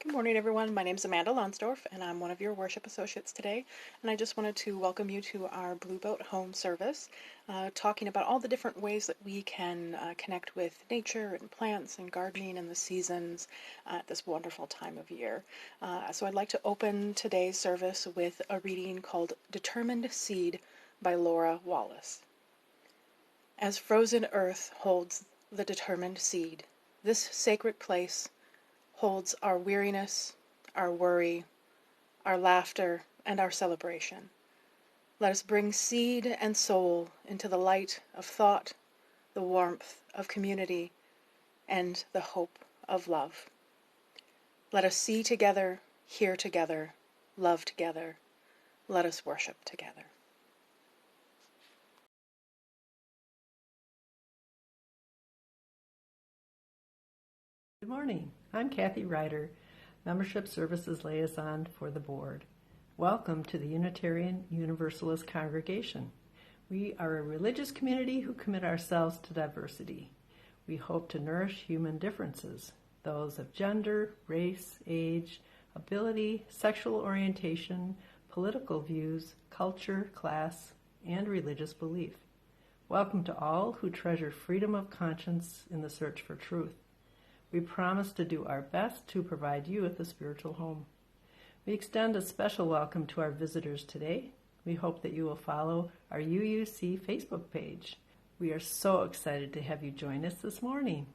Good morning, everyone. My name is Amanda Lonsdorf, and I'm one of your worship associates today. And I just wanted to welcome you to our Blue Boat Home service, talking about all the different ways that we can connect with nature and plants and gardening and the seasons at this wonderful time of year. So I'd like to open today's service with a reading called Determined Seed by Laura Wallace. As frozen earth holds the determined seed, this sacred place holds our weariness, our worry, our laughter, and our celebration. Let us bring seed and soul into the light of thought, the warmth of community, and the hope of love. Let us see together, hear together, love together. Let us worship together. Good morning. I'm Kathy Ryder, Membership Services Liaison for the Board. Welcome to the Unitarian Universalist Congregation. We are a religious community who commit ourselves to diversity. We hope to nourish human differences, those of gender, race, age, ability, sexual orientation, political views, culture, class, and religious belief. Welcome to all who treasure freedom of conscience in the search for truth. We promise to do our best to provide you with a spiritual home. We extend a special welcome to our visitors today. We hope that you will follow our UUC Facebook page. We are so excited to have you join us this morning.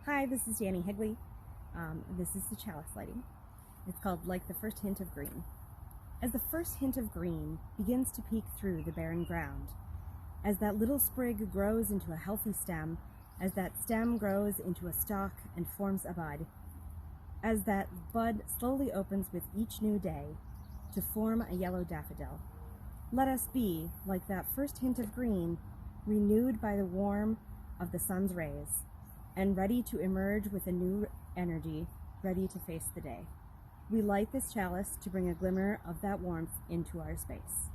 Hi, this is Dani Higley. This is the chalice lighting. It's called Like the First Hint of Green. As the first hint of green begins to peek through the barren ground, as that little sprig grows into a healthy stem, as that stem grows into a stalk and forms a bud, as that bud slowly opens with each new day to form a yellow daffodil, let us be like that first hint of green, renewed by the warmth of the sun's rays, and ready to emerge with a new energy, ready to face the day. We light this chalice to bring a glimmer of that warmth into our space.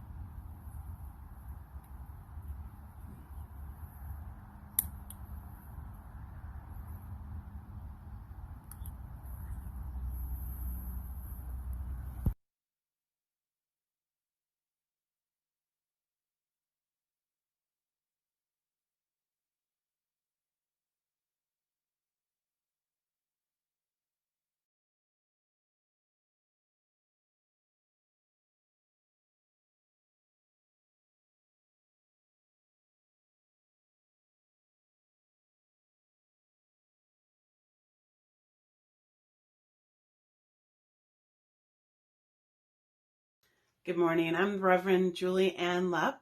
Good morning. I'm Reverend Julianne Lepp,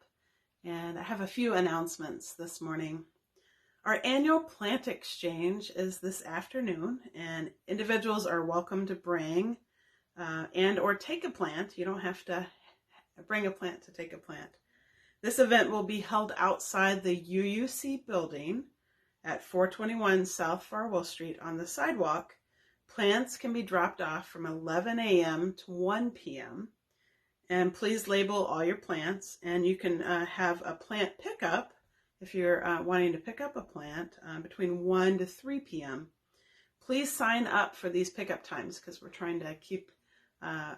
and I have a few announcements this morning. Our annual plant exchange is this afternoon, and individuals are welcome to bring and or take a plant. You don't have to bring a plant to take a plant. This event will be held outside the UUC building at 421 South Farwell Street on the sidewalk. Plants can be dropped off from 11 a.m. to 1 p.m. And please label all your plants, and you can have a plant pickup if you're wanting to pick up a plant between 1 to 3 p.m. Please sign up for these pickup times because we're trying to keep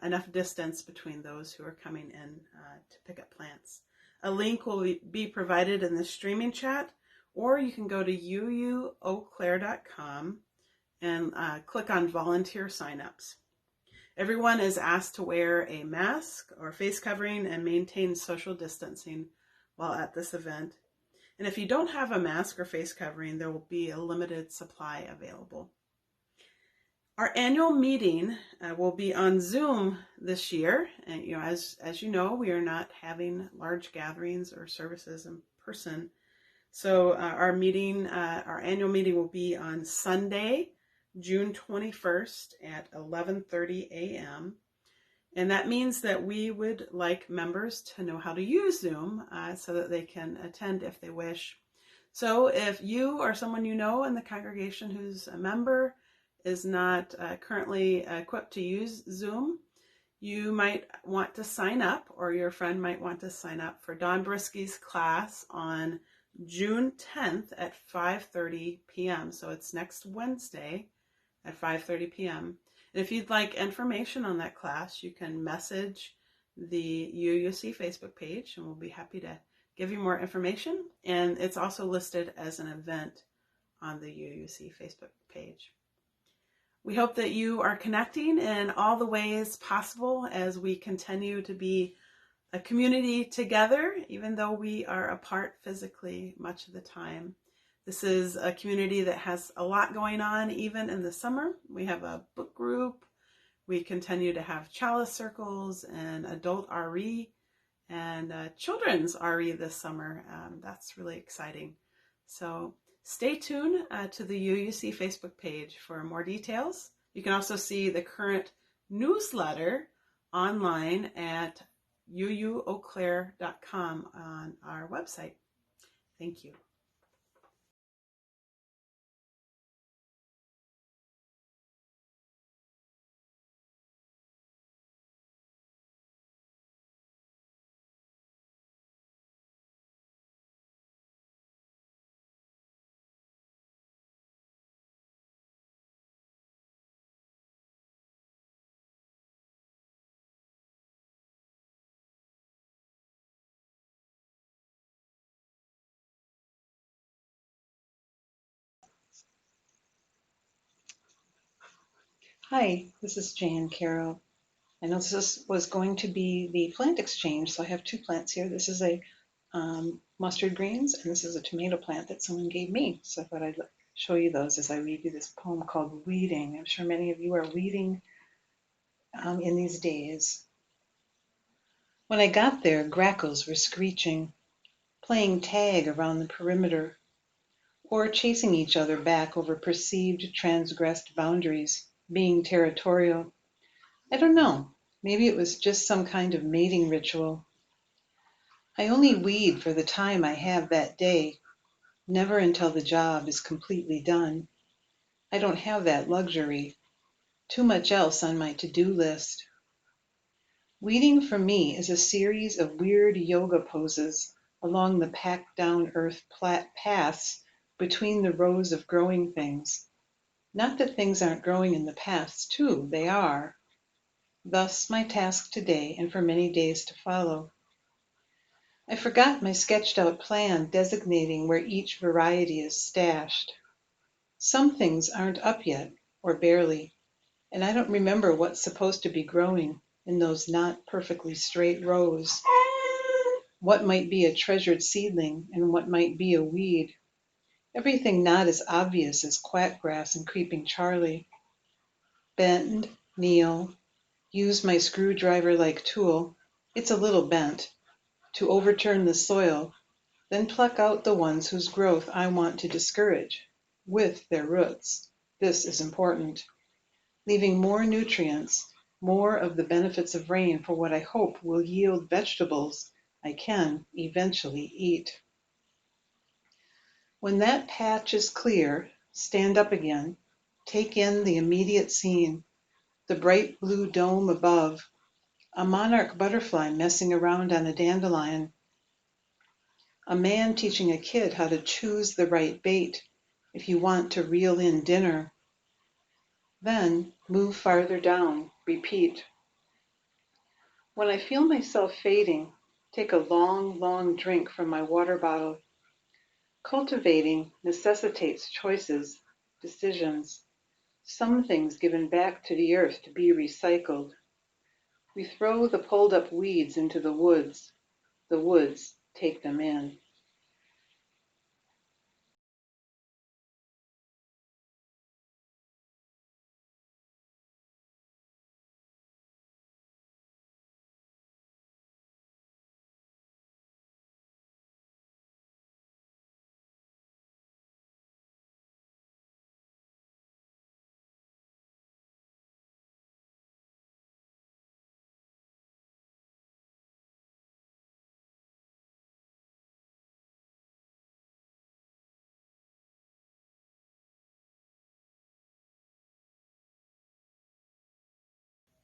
enough distance between those who are coming in to pick up plants. A link will be provided in the streaming chat, or you can go to uuoclair.com and click on volunteer signups. Everyone is asked to wear a mask or face covering and maintain social distancing while at this event. And if you don't have a mask or face covering, there will be a limited supply available. Our annual meeting will be on Zoom this year. And as you know, we are not having large gatherings or services in person. So our annual meeting will be on Sunday, June 21st at 11:30 a.m. And that means that we would like members to know how to use Zoom so that they can attend if they wish. So if you or someone you know in the congregation who's a member is not currently equipped to use Zoom, you might want to sign up, or your friend might want to sign up for Don Brisky's class on June 10th at 5:30 p.m. So it's next Wednesday at 5:30 p.m. And if you'd like information on that class, you can message the UUC Facebook page, and we'll be happy to give you more information. And it's also listed as an event on the UUC Facebook page. We hope that you are connecting in all the ways possible as we continue to be a community together, even though we are apart physically much of the time. This is a community that has a lot going on even in the summer. We have a book group. We continue to have chalice circles and adult RE and children's RE this summer. That's really exciting. So stay tuned to the UUC Facebook page for more details. You can also see the current newsletter online at uuoclair.com on our website. Thank you. Hi, this is Jan Carroll. I know this was going to be the plant exchange, so I have two plants here. This is a mustard greens, and this is a tomato plant that someone gave me, so I thought I'd show you those as I read you this poem called Weeding. I'm sure many of you are weeding in these days. When I got there, grackles were screeching, playing tag around the perimeter, or chasing each other back over perceived transgressed boundaries, being territorial. I don't know. Maybe it was just some kind of mating ritual. I only weed for the time I have that day, never until the job is completely done. I don't have that luxury. Too much else on my to-do list. Weeding for me is a series of weird yoga poses along the packed down earth paths between the rows of growing things. Not that things aren't growing in the paths too, they are. Thus my task today and for many days to follow. I forgot my sketched out plan designating where each variety is stashed. Some things aren't up yet, or barely, and I don't remember what's supposed to be growing in those not perfectly straight rows. What might be a treasured seedling and what might be a weed. Everything not as obvious as quackgrass and creeping Charlie. Bend, kneel, use my screwdriver-like tool, it's a little bent, to overturn the soil, then pluck out the ones whose growth I want to discourage, with their roots. This is important. Leaving more nutrients, more of the benefits of rain for what I hope will yield vegetables I can eventually eat. When that patch is clear, stand up again, take in the immediate scene, the bright blue dome above, a monarch butterfly messing around on a dandelion, a man teaching a kid how to choose the right bait if you want to reel in dinner. Then move farther down, repeat. When I feel myself fading, take a long, long drink from my water bottle. Cultivating necessitates choices, decisions, some things given back to the earth to be recycled. We throw the pulled up weeds into the woods take them in.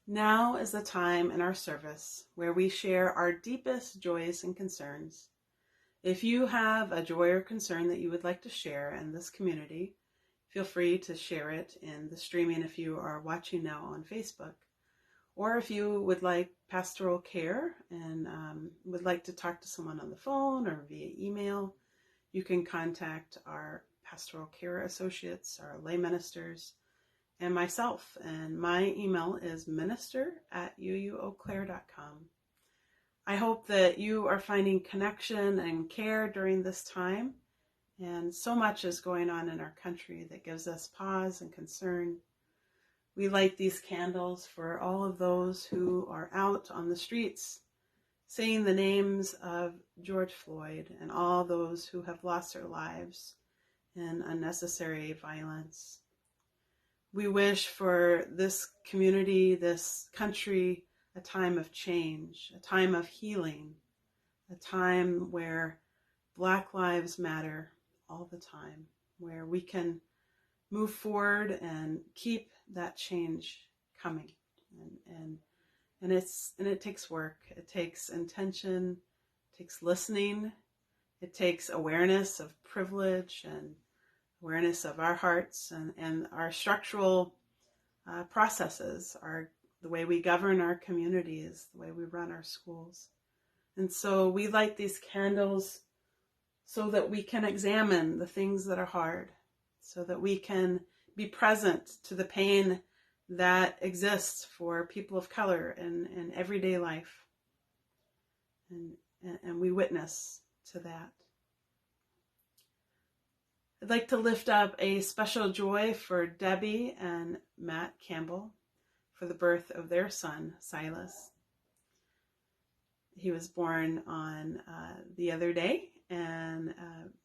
Now is the time in our service where we share our deepest joys and concerns. If you have a joy or concern that you would like to share in this community, feel free to share it in the streaming if you are watching now on Facebook. Or if you would like pastoral care and would like to talk to someone on the phone or via email, you can contact our pastoral care associates, our lay ministers, and myself. And my email is minister@uuoclair.com. I hope that you are finding connection and care during this time. And so much is going on in our country that gives us pause and concern. We light these candles for all of those who are out on the streets, saying the names of George Floyd and all those who have lost their lives in unnecessary violence. We wish for this community, this country, a time of change, a time of healing, a time where Black lives matter all the time, where we can move forward and keep that change coming. And it takes work. It takes intention, it takes listening, it takes awareness of privilege and awareness of our hearts and our structural processes, the way we govern our communities, the way we run our schools. And so we light these candles so that we can examine the things that are hard, so that we can be present to the pain that exists for people of color in everyday life. And we witness to that. I'd like to lift up a special joy for Debbie and Matt Campbell for the birth of their son, Silas. He was born on the other day and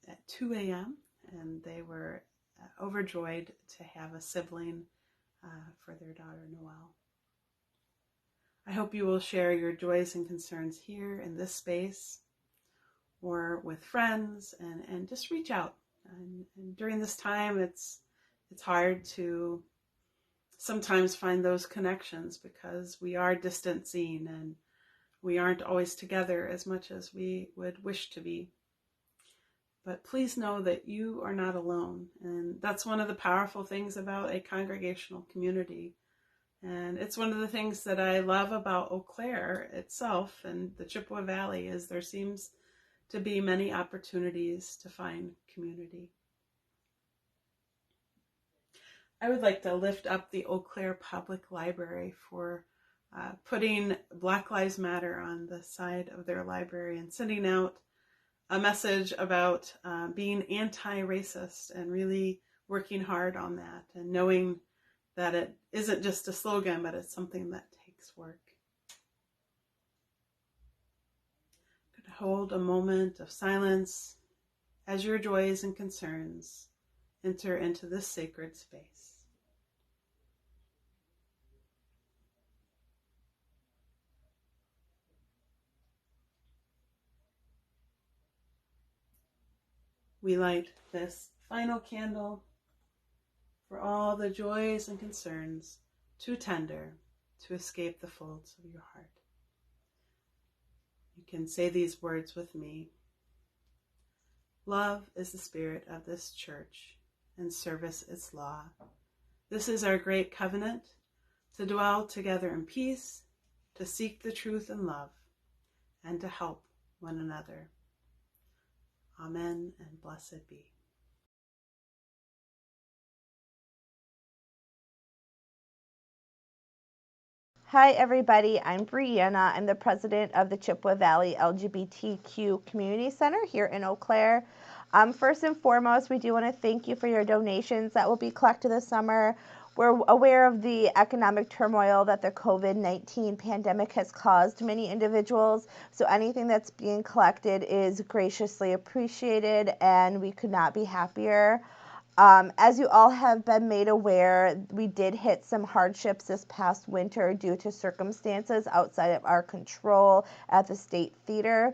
at 2 a.m. and they were overjoyed to have a sibling for their daughter, Noelle. I hope you will share your joys and concerns here in this space or with friends and just reach out. And during this time, it's hard to sometimes find those connections because we are distancing and we aren't always together as much as we would wish to be. But please know that you are not alone. And that's one of the powerful things about a congregational community. And it's one of the things that I love about Eau Claire itself and the Chippewa Valley is there seems to be many opportunities to find community. I would like to lift up the Eau Claire Public Library for putting Black Lives Matter on the side of their library and sending out a message about being anti-racist and really working hard on that and knowing that it isn't just a slogan, but it's something that takes work. I'm going to hold a moment of silence as your joys and concerns enter into this sacred space. We light this final candle for all the joys and concerns too tender to escape the folds of your heart. You can say these words with me. Love is the spirit of this church, and service its law. This is our great covenant, to dwell together in peace, to seek the truth in love, and to help one another. Amen and blessed be. Hi everybody, I'm Brianna. I'm the president of the Chippewa Valley LGBTQ Community Center here in Eau Claire. First and foremost, we do want to thank you for your donations that will be collected this summer. We're aware of the economic turmoil that the COVID-19 pandemic has caused many individuals, so anything that's being collected is graciously appreciated and we could not be happier. As you all have been made aware, we did hit some hardships this past winter due to circumstances outside of our control at the State Theater.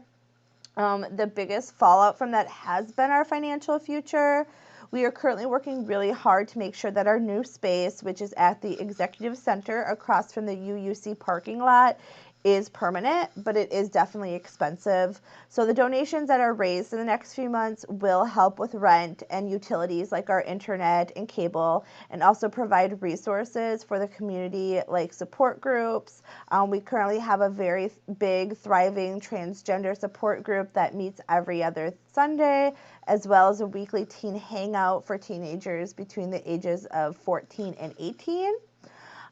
The biggest fallout from that has been our financial future. We are currently working really hard to make sure that our new space, which is at the Executive Center across from the UUC parking lot, is permanent, but it is definitely expensive. So the donations that are raised in the next few months will help with rent and utilities like our internet and cable, and also provide resources for the community like support groups. We currently have a very big, thriving transgender support group that meets every other Sunday, as well as a weekly teen hangout for teenagers between the ages of 14 and 18.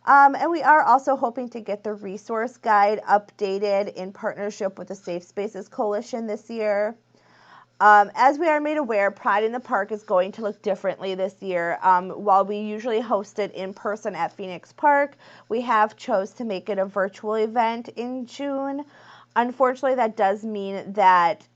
And we are also hoping to get the resource guide updated in partnership with the Safe Spaces Coalition this year. As we are made aware, Pride in the Park is going to look differently this year. While we usually host it in person at Phoenix Park, we have chose to make it a virtual event in June. Unfortunately, that does mean that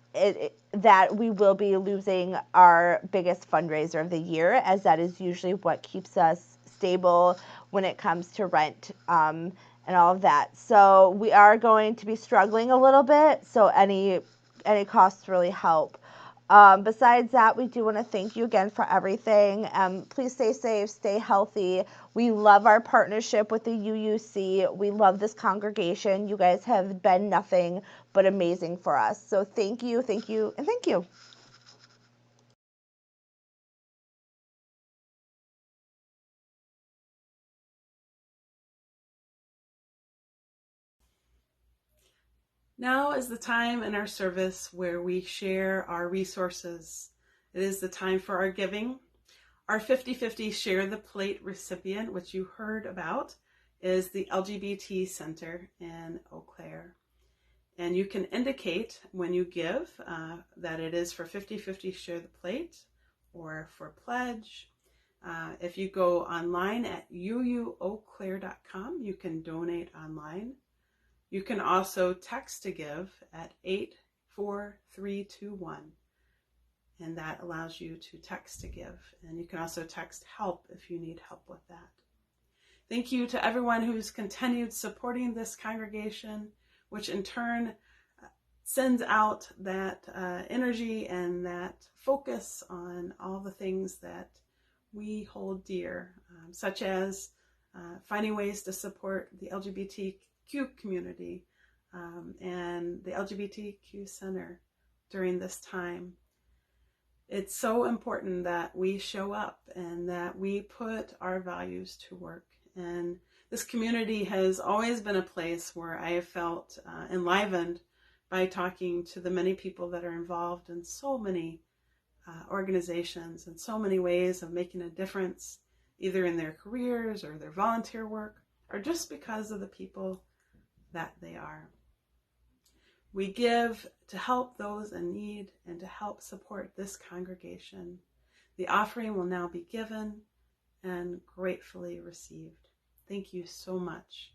that we will be losing our biggest fundraiser of the year, as that is usually what keeps us stable when it comes to rent and all of that. So we are going to be struggling a little bit, so any costs really help. Besides that, we do want to thank you again for everything. Please stay safe, stay healthy. We love our partnership with the UUC. We love this congregation. You guys have been nothing but amazing for us. So thank you, and thank you. Now is the time in our service where we share our resources. It is the time for our giving. Our 50-50 Share the Plate recipient, which you heard about, is the LGBT Center in Eau Claire. And you can indicate when you give that it is for 50-50 Share the Plate or for pledge. If you go online at uuoclair.com, you can donate online. You can also text to give at 84321, and that allows you to text to give. And you can also text help if you need help with that. Thank you to everyone who's continued supporting this congregation, which in turn sends out that energy and that focus on all the things that we hold dear, such as finding ways to support the LGBTQ community and the LGBTQ Center during this time. It's so important that we show up and that we put our values to work. And this community has always been a place where I have felt enlivened by talking to the many people that are involved in so many organizations and so many ways of making a difference, either in their careers or their volunteer work, or just because of the people that they are. We give to help those in need and to help support this congregation. The offering will now be given and gratefully received. Thank you so much.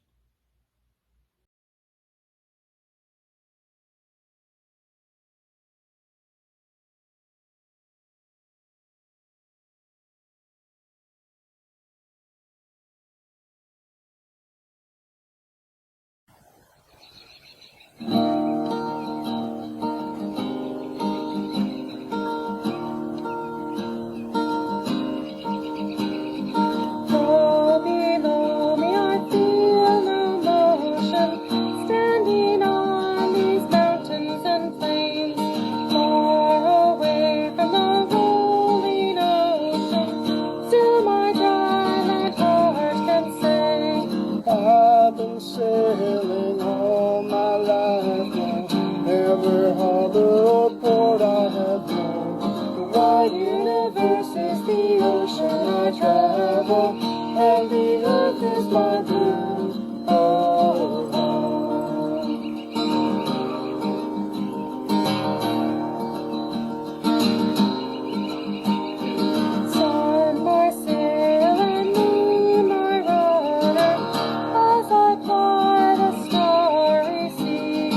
Sailing all my life long, never harbor or port I have known. The wide universe is the ocean I travel, and the earth is my blue. Oh, sun, my sail, and moon, my rudder, as I ply the starry sea,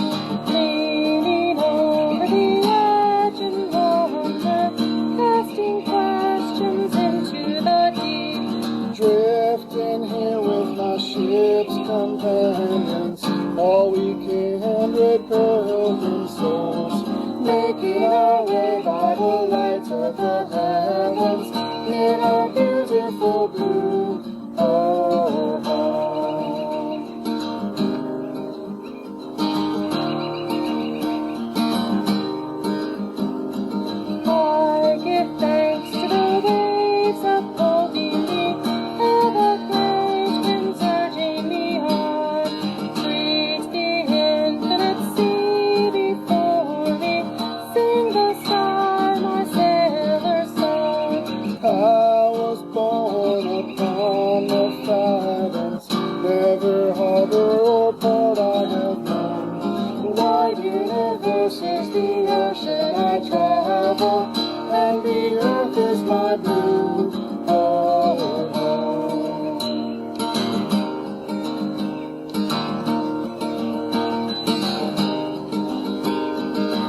leaning over the edge in wonder, casting questions into the deep, drifting here with my ship's companions, all weekend pilgrim souls, making our way by the light of the heavens in our beautiful blue. Oh, I give thanks to the waves upholding me, ever great winds urging me on. Sweet the infinite sea before me, sing the sky my sailor's song. I was born upon the fathoms, never harbor or port I have known. The wide universe is the ocean I travel, and the earth is my blue. Oh,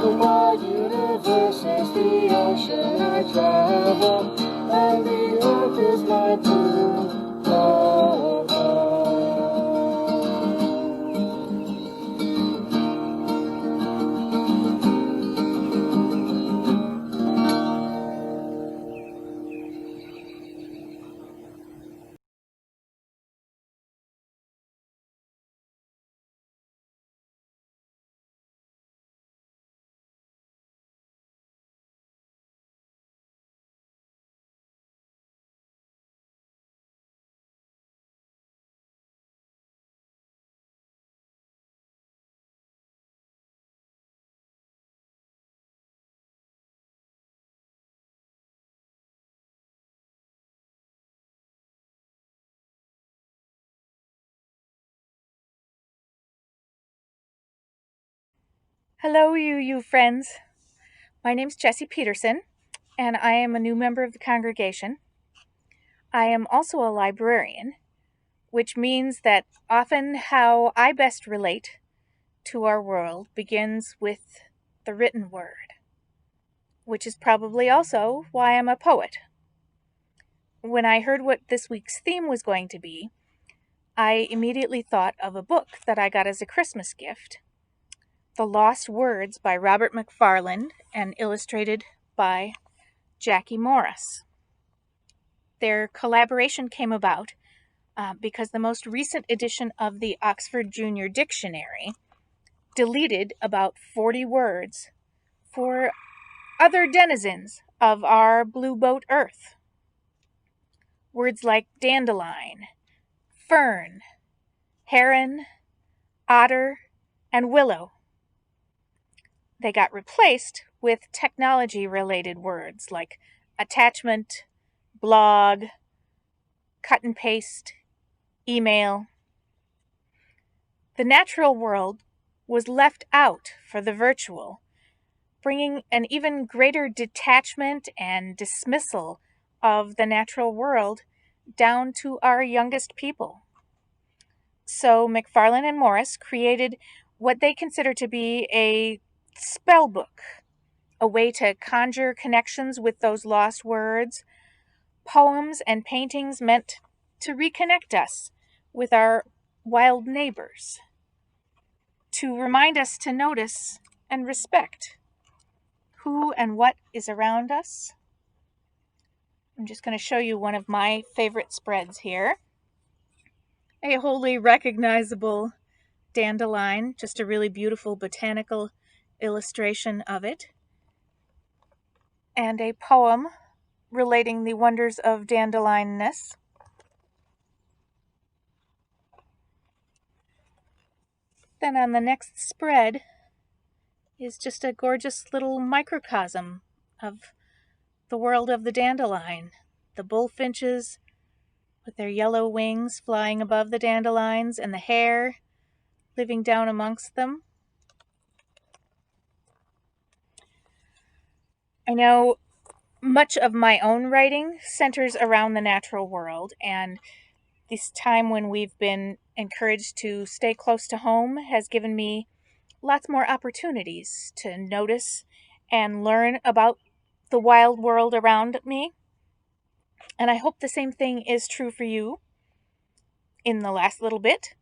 the wide universe is the ocean I travel, and the earth is my blue. Oh, Hello, UU friends. My name's Jessie Peterson. and I am a new member of the congregation. I am also a librarian, which means that often how I best relate to our world begins with the written word, which is probably also why I'm a poet. When I heard what this week's theme was going to be, I immediately thought of a book that I got as a Christmas gift, The Lost Words by Robert McFarland and illustrated by Jackie Morris. Their collaboration came about because the most recent edition of the Oxford Junior Dictionary deleted about 40 words for other denizens of our blue boat Earth. Words like dandelion, fern, heron, otter, and willow. They got replaced with technology-related words like attachment, blog, cut and paste, email. The natural world was left out for the virtual, bringing an even greater detachment and dismissal of the natural world down to our youngest people. So McFarland and Morris created what they consider to be a spell book, a way to conjure connections with those lost words, poems and paintings meant to reconnect us with our wild neighbors, to remind us to notice and respect who and what is around us. I'm just going to show you one of my favorite spreads here. A wholly recognizable dandelion, just a really beautiful botanical illustration of it, and a poem relating the wonders of dandelioness. Then on the next spread is just a gorgeous little microcosm of the world of the dandelion. The bullfinches with their yellow wings flying above the dandelions and the hare living down amongst them. I know much of my own writing centers around the natural world, and this time when we've been encouraged to stay close to home has given me lots more opportunities to notice and learn about the wild world around me. And I hope the same thing is true for you. In the last little bit,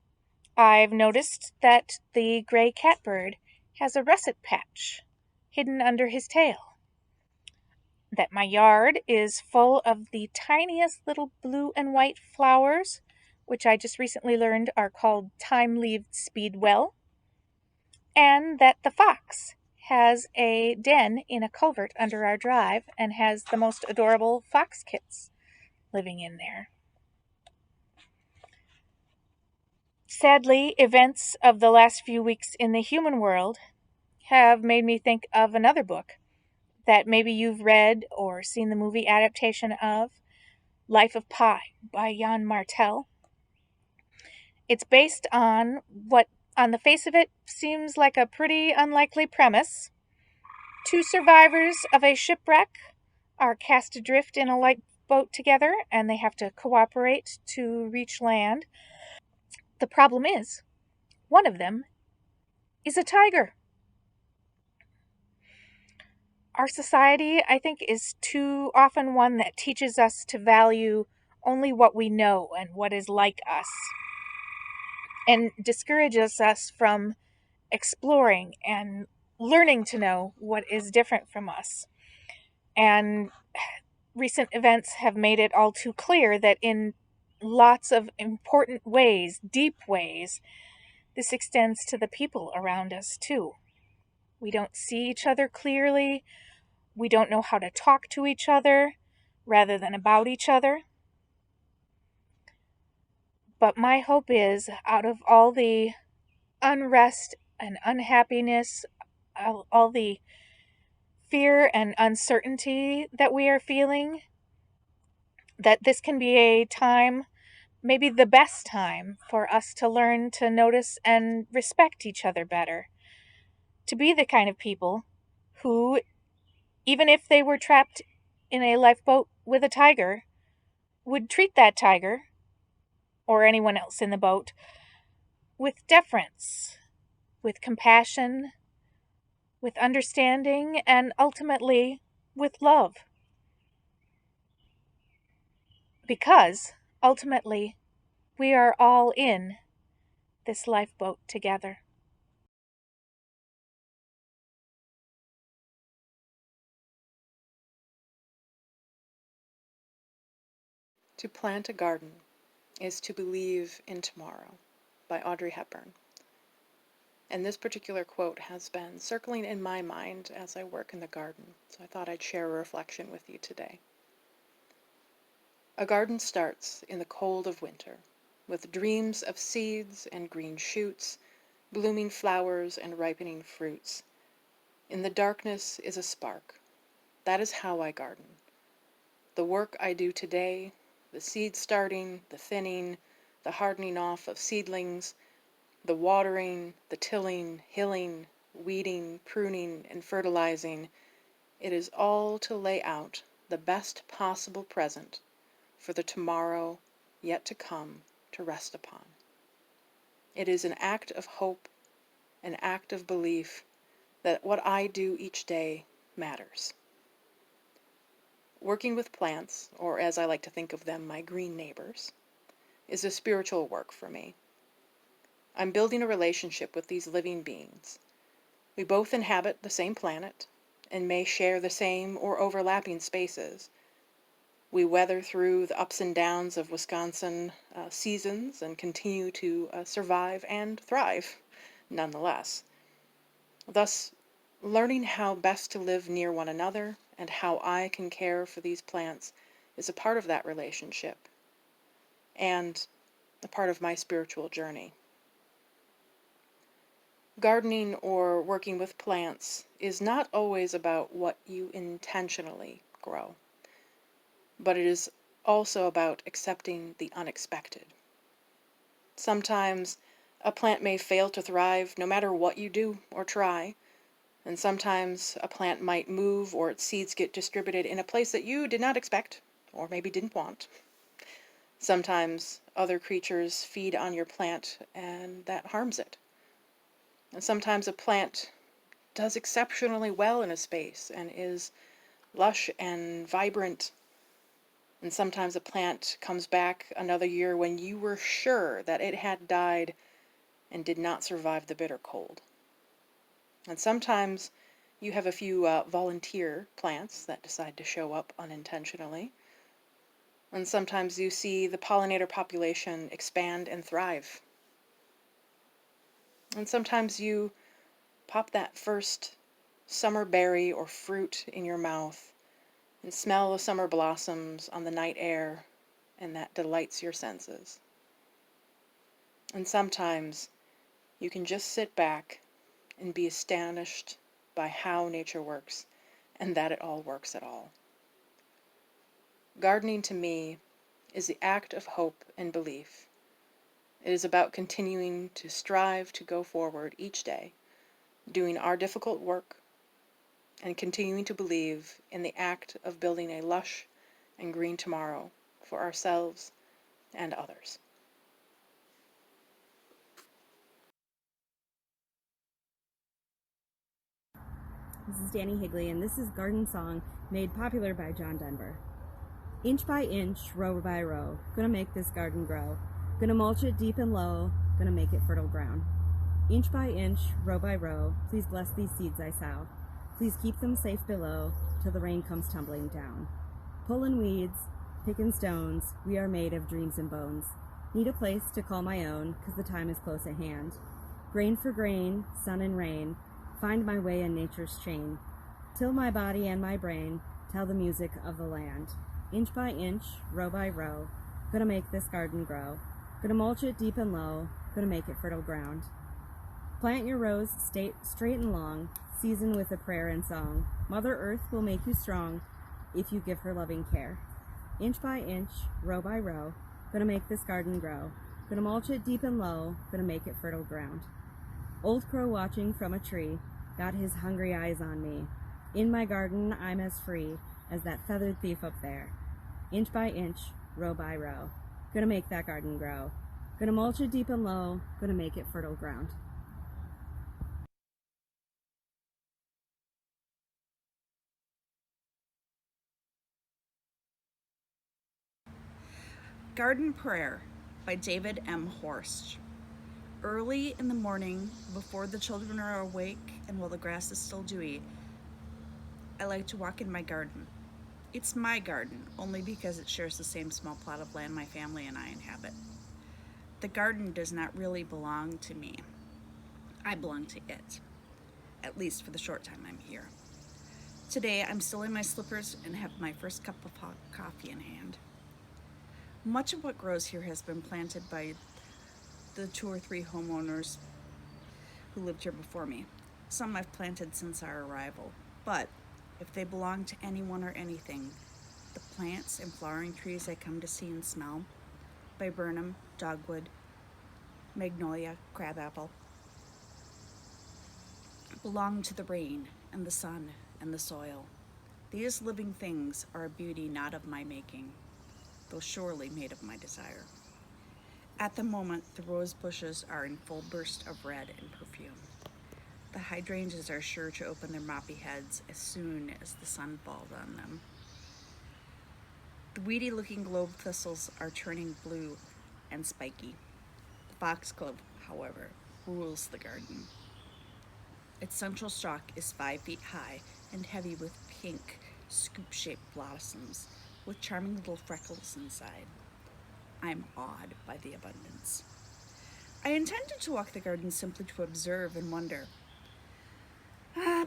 I've noticed that the gray catbird has a russet patch hidden under his tail, that my yard is full of the tiniest little blue and white flowers, which I just recently learned are called time-leaved speedwell, and that the fox has a den in a culvert under our drive and has the most adorable fox kits living in there. Sadly, events of the last few weeks in the human world have made me think of another book that maybe you've read or seen the movie adaptation of, Life of Pi by Jan Martel. It's based on what, on the face of it, seems like a pretty unlikely premise. Two survivors of a shipwreck are cast adrift in a lifeboat together, and they have to cooperate to reach land. The problem is, one of them is a tiger. Our society, I think, is too often one that teaches us to value only what we know and what is like us, and discourages us from exploring and learning to know what is different from us. And recent events have made it all too clear that in lots of important ways, deep ways, this extends to the people around us too. We don't see each other clearly. We don't know how to talk to each other rather than about each other. But my hope is, out of all the unrest and unhappiness, all the fear and uncertainty that we are feeling, that this can be a time, maybe the best time, for us to learn to notice and respect each other better. To be the kind of people who, even if they were trapped in a lifeboat with a tiger would treat that tiger, or anyone else in the boat, with deference, with compassion, with understanding, and ultimately with love. Because, ultimately, we are all in this lifeboat together. To plant a garden is to believe in tomorrow, by Audrey Hepburn. And this particular quote has been circling in my mind as I work in the garden, so I thought I'd share a reflection with you today. A garden starts in the cold of winter, with dreams of seeds and green shoots, blooming flowers and ripening fruits. In the darkness is a spark. That is how I garden. The work I do today, the seed starting, the thinning, the hardening off of seedlings, the watering, the tilling, hilling, weeding, pruning, and fertilizing, it is all to lay out the best possible present for the tomorrow yet to come to rest upon. It is an act of hope, an act of belief that what I do each day matters. Working with plants, or as I like to think of them, my green neighbors, is a spiritual work for me. I'm building a relationship with these living beings. We both inhabit the same planet and may share the same or overlapping spaces. We weather through the ups and downs of Wisconsin seasons and continue to survive and thrive nonetheless. Thus, learning how best to live near one another and how I can care for these plants is a part of that relationship and a part of my spiritual journey. Gardening or working with plants is not always about what you intentionally grow, but it is also about accepting the unexpected. Sometimes a plant may fail to thrive no matter what you do or try, and sometimes a plant might move or its seeds get distributed in a place that you did not expect or maybe didn't want. Sometimes other creatures feed on your plant and that harms it. And sometimes a plant does exceptionally well in a space and is lush and vibrant. And sometimes a plant comes back another year when you were sure that it had died and did not survive the bitter cold. And sometimes you have a few volunteer plants that decide to show up unintentionally. And sometimes you see the pollinator population expand and thrive. And sometimes you pop that first summer berry or fruit in your mouth and smell the summer blossoms on the night air, and that delights your senses. And sometimes you can just sit back and be astonished by how nature works and that it all works at all. Gardening to me is the act of hope and belief. It is about continuing to strive to go forward each day, doing our difficult work, and continuing to believe in the act of building a lush and green tomorrow for ourselves and others. This is Dani Higley, and this is Garden Song made popular by John Denver. Inch by inch, row by row, gonna make this garden grow. Gonna mulch it deep and low, gonna make it fertile ground. Inch by inch, row by row, please bless these seeds I sow. Please keep them safe below, till the rain comes tumbling down. Pullin' weeds, pickin' stones, we are made of dreams and bones. Need a place to call my own, 'cause the time is close at hand. Grain for grain, sun and rain, find my way in nature's chain, till my body and my brain tell the music of the land. Inch by inch, row by row, gonna make this garden grow. Gonna mulch it deep and low, gonna make it fertile ground. Plant your rows straight and long, season with a prayer and song. Mother Earth will make you strong if you give her loving care. Inch by inch, row by row, gonna make this garden grow. Gonna mulch it deep and low, gonna make it fertile ground. Old crow watching from a tree, got his hungry eyes on me. In my garden I'm as free as that feathered thief up there. Inch by inch, row by row, gonna make that garden grow. Gonna mulch it deep and low, gonna make it fertile ground. Garden Prayer by David M. Horst. Early in the morning, before the children are awake and while the grass is still dewy, I like to walk in my garden. It's my garden, only because it shares the same small plot of land my family and I inhabit. The garden does not really belong to me. I belong to it, at least for the short time I'm here. Today, I'm still in my slippers and have my first cup of hot coffee in hand. Much of what grows here has been planted by the 2 or 3 homeowners who lived here before me. Some I've planted since our arrival, but if they belong to anyone or anything, the plants and flowering trees I come to see and smell, viburnum, dogwood, magnolia, crabapple, belong to the rain and the sun and the soil. These living things are a beauty not of my making, though surely made of my desire. At the moment, the rose bushes are in full burst of red and perfume. The hydrangeas are sure to open their moppy heads as soon as the sun falls on them. The weedy-looking globe thistles are turning blue and spiky. The foxglove, however, rules the garden. Its central stalk is 5 feet high and heavy with pink, scoop-shaped blossoms, with charming little freckles inside. I'm awed by the abundance. I intended to walk the garden simply to observe and wonder.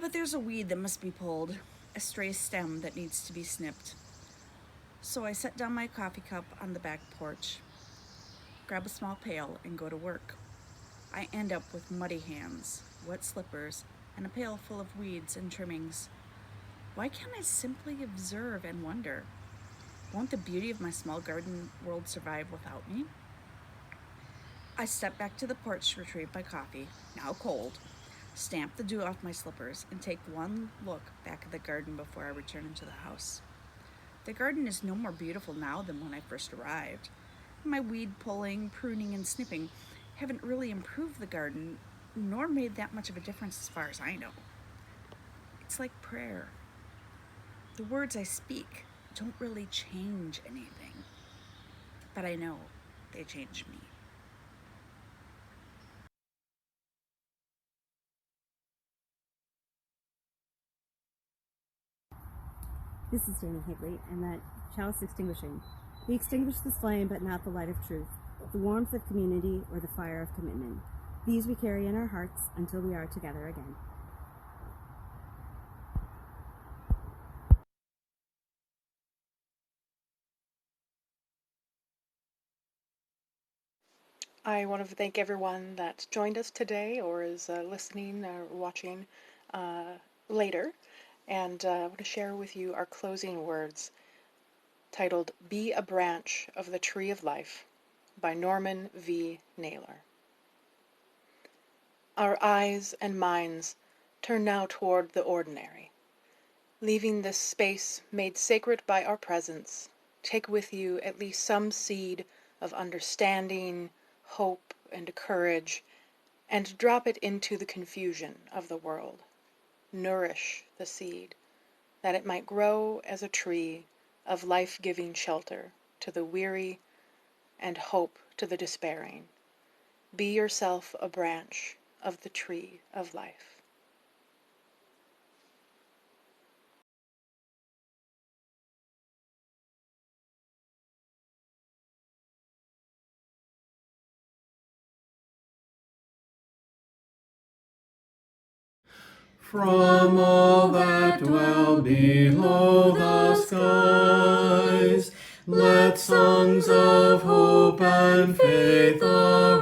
But there's a weed that must be pulled, a stray stem that needs to be snipped. So I set down my coffee cup on the back porch, grab a small pail, and go to work. I end up with muddy hands, wet slippers, and a pail full of weeds and trimmings. Why can't I simply observe and wonder? Won't the beauty of my small garden world survive without me? I step back to the porch to retrieve my coffee, now cold, stamp the dew off my slippers, and take one look back at the garden before I return into the house. The garden is no more beautiful now than when I first arrived. My weed pulling, pruning, and snipping haven't really improved the garden, nor made that much of a difference as far as I know. It's like prayer. The words I speak don't really change anything, but I know they change me. This is Dani Higley, and that chalice extinguishing. We extinguish the flame, but not the light of truth, the warmth of community, or the fire of commitment. These we carry in our hearts until we are together again. I want to thank everyone that joined us today or is listening or watching later. And I want to share with you our closing words titled Be a Branch of the Tree of Life by Norman V. Naylor. Our eyes and minds turn now toward the ordinary. Leaving this space made sacred by our presence, take with you at least some seed of understanding, hope, and courage, and drop it into the confusion of the world. Nourish the seed, that it might grow as a tree of life-giving shelter to the weary and hope to the despairing. Be yourself a branch of the tree of life. From all that dwell below the skies, let songs of hope and faith arise.